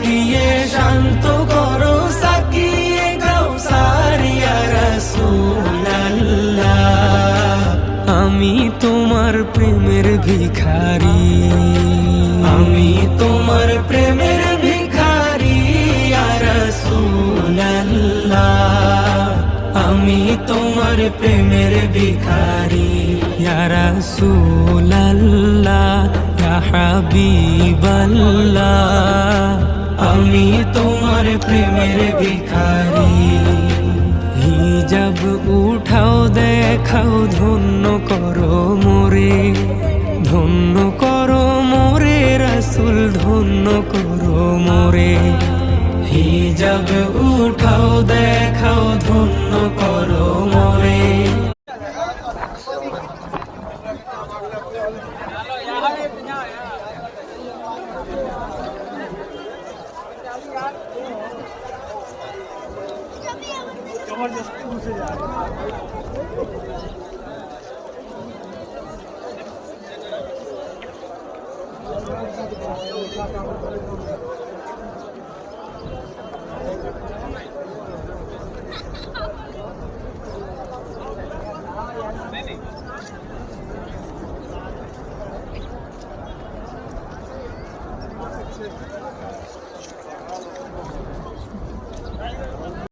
দিয়ে শান্ত করো সাকিয়ে কাউসার ইয়া রাসূলুল্লাহ। আমি তোমার প্রেমের ভিখারি, আমি তোমার প্রেমের ভিখারি ইয়া রাসূলুল্লাহ। আমি তোমার প্রেমের ভিখারি ইয়া রাসূলুল্লাহ ইয়া হাবিবাল্লাহ। আমি তোমার প্রেমের ভিখারি। হিজাব উঠাও দেখাও ধন্য করো মোরে, ধন্য করো মোরে রাসূল ধন্য করো মোরে। হিজাব উঠাও দেখাও ধন্য করো মোরে। जबरदस्ती मुझसे जा रहा है। नहीं